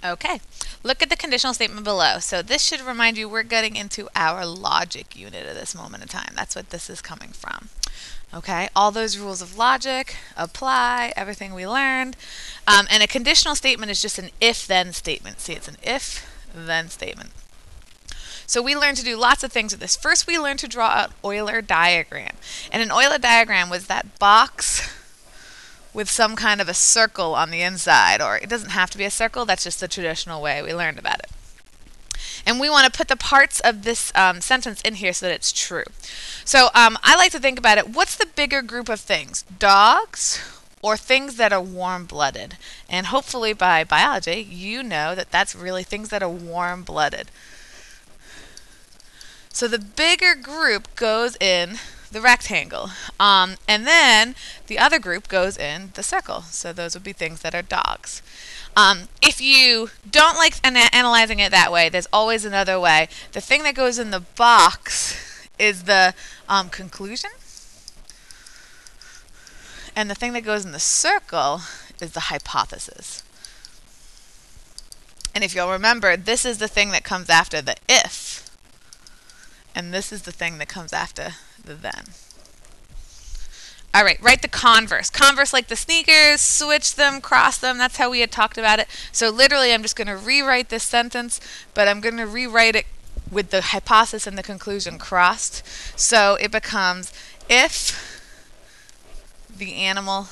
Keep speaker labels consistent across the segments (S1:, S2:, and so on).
S1: Okay, look at the conditional statement below. So this should remind you we're getting into our logic unit at this moment in time. That's what this is coming from. Okay, all those rules of logic apply, everything we learned. And a conditional statement is just an if-then statement. See, it's an if-then statement. So we learned to do lots of things with this. First, we learned to draw an Euler diagram. And an Euler diagram was that box with some kind of a circle on the inside, or it doesn't have to be a circle, that's just the traditional way we learned about it. And we want to put the parts of this sentence in here so that it's true. So I like to think about it, what's the bigger group of things? Dogs or things that are warm-blooded? And hopefully by biology, you know that that's really things that are warm-blooded. So the bigger group goes in the rectangle. And then the other group goes in the circle. So those would be things that are dogs. If you don't like analyzing it that way, there's always another way. The thing that goes in the box is the conclusion. And the thing that goes in the circle is the hypothesis. And if you'll remember, this is the thing that comes after the if. And this is the thing that comes after the then. All right, write the converse. Converse like the sneakers, switch them, cross them. That's how we had talked about it. So literally, I'm just going to rewrite this sentence, but I'm going to rewrite it with the hypothesis and the conclusion crossed. So it becomes, if the animal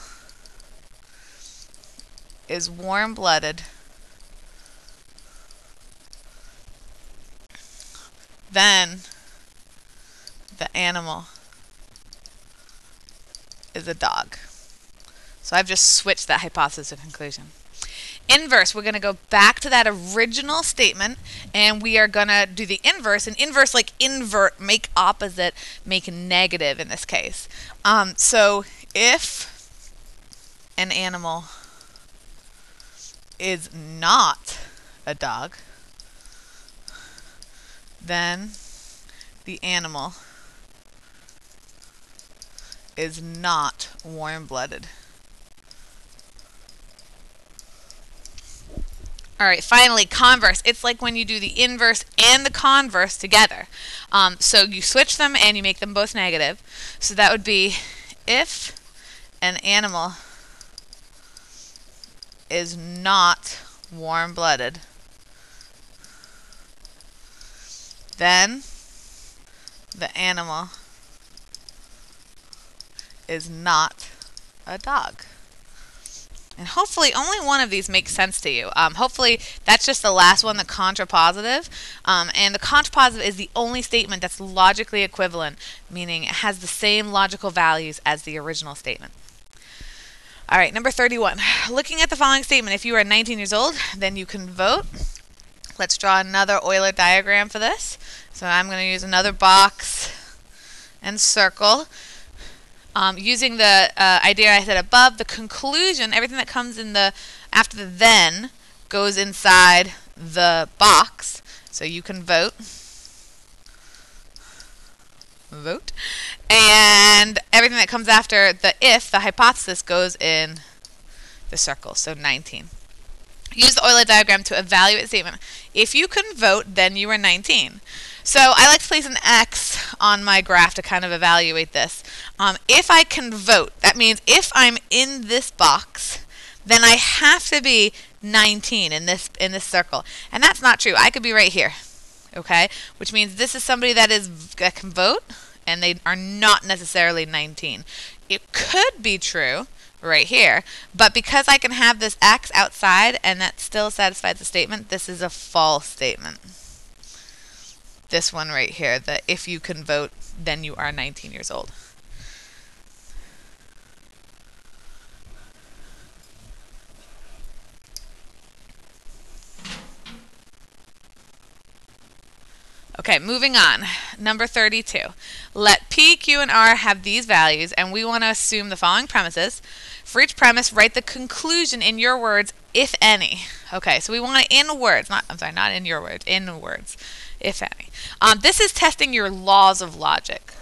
S1: is warm-blooded, then the animal is a dog. So I've just switched that hypothesis and conclusion. Inverse, we're going to go back to that original statement and we are going to do the inverse. And inverse like invert, make opposite, make negative in this case. So if an animal is not a dog, then the animal is not warm-blooded. All right, finally, converse. It's like when you do the inverse and the converse together. So you switch them and you make them both negative. So that would be if an animal is not warm-blooded, then the animal is not a dog. And hopefully only one of these makes sense to you. Hopefully that's just the last one, the contrapositive. And the contrapositive is the only statement that's logically equivalent, meaning it has the same logical values as the original statement. All right, number 31. Looking at the following statement, if you are 19 years old, then you can vote. Let's draw another Euler diagram for this. So I'm going to use another box and circle. Using the idea I said above, the conclusion, everything that comes in after the then goes inside the box. So you can vote. Vote. And everything that comes after the if, the hypothesis, goes in the circle. So 19. Use the Euler diagram to evaluate the statement. If you can vote, then you are 19. So I like to place an X on my graph to kind of evaluate this. If I can vote, that means if I'm in this box, then I have to be 19 in this circle. And that's not true. I could be right here. Okay? Which means this is somebody that can vote, and they are not necessarily 19. It could be true right here, but because I can have this X outside and that still satisfies the statement, this is a false statement. This one right here, that if you can vote, then you are 19 years old. Okay, moving on. Number 32. Let P, Q, and R have these values, and we want to assume the following premises. For each premise, write the conclusion in your words, if any. Okay, so we want it in words, not in your words, in words, if any. This is testing your laws of logic.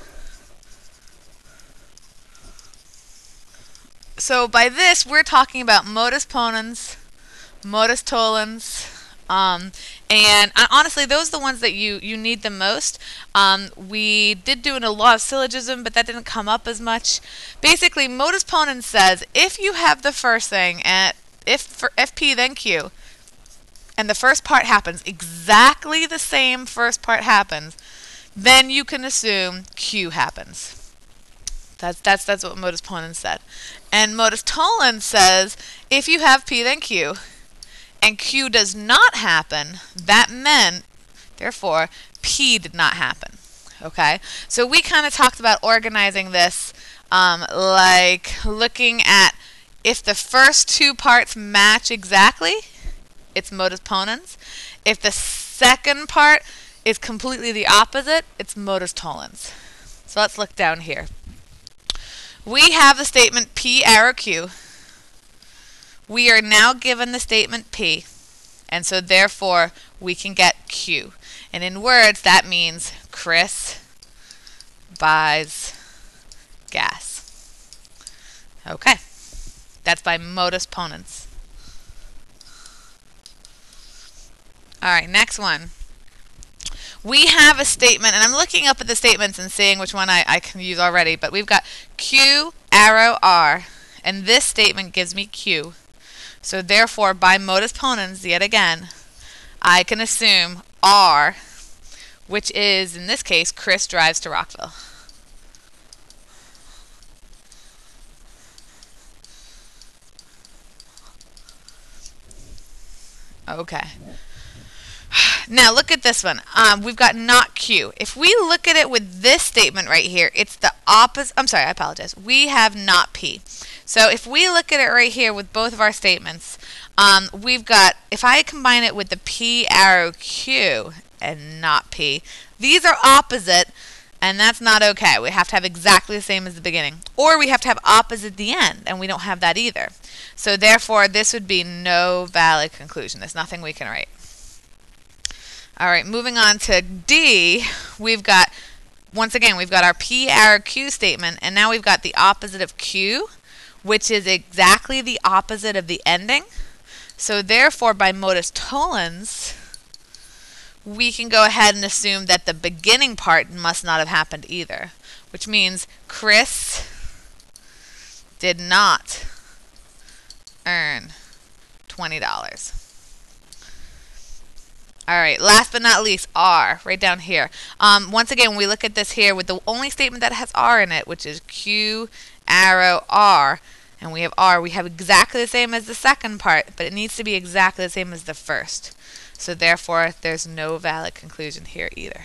S1: So by this, we're talking about modus ponens, modus tollens, And honestly, those are the ones that you need the most. We did do a lot of syllogism, but that didn't come up as much. Basically, modus ponens says if you have the first thing, and if for P then Q, and the first part happens exactly the same first part happens, then you can assume Q happens. That's what modus ponens said. And modus tollens says if you have P then Q and Q does not happen, that meant, therefore, P did not happen. Okay? So we kind of talked about organizing this like looking at if the first two parts match exactly, it's modus ponens. If the second part is completely the opposite, it's modus tollens. So let's look down here. We have the statement P arrow Q. We are now given the statement P, and so therefore we can get Q. And in words, that means Chris buys gas. Okay, that's by modus ponens. All right, next one. We have a statement, and I'm looking up at the statements and seeing which one I can use already, but we've got Q arrow R, and this statement gives me Q. So therefore, by modus ponens, yet again, I can assume R, which is, in this case, Chris drives to Rockville. Okay. Now look at this one. We've got not Q. If we look at it with this statement right here, it's the opposite. I'm sorry, I apologize. We have not P. So if we look at it right here with both of our statements, we've got, if I combine it with the P arrow Q and not P, these are opposite, and that's not okay. We have to have exactly the same as the beginning. Or we have to have opposite at the end, and we don't have that either. So therefore, this would be no valid conclusion. There's nothing we can write. All right, moving on to D, we've got, once again, we've got our P arrow Q statement, and now we've got the opposite of Q, which is exactly the opposite of the ending. So therefore, by modus tollens, we can go ahead and assume that the beginning part must not have happened either, which means Chris did not earn $20. All right, last but not least, R, right down here. Once again, we look at this here with the only statement that has R in it, which is Q arrow R, and we have R. We have exactly the same as the second part, but it needs to be exactly the same as the first. So therefore, there's no valid conclusion here either.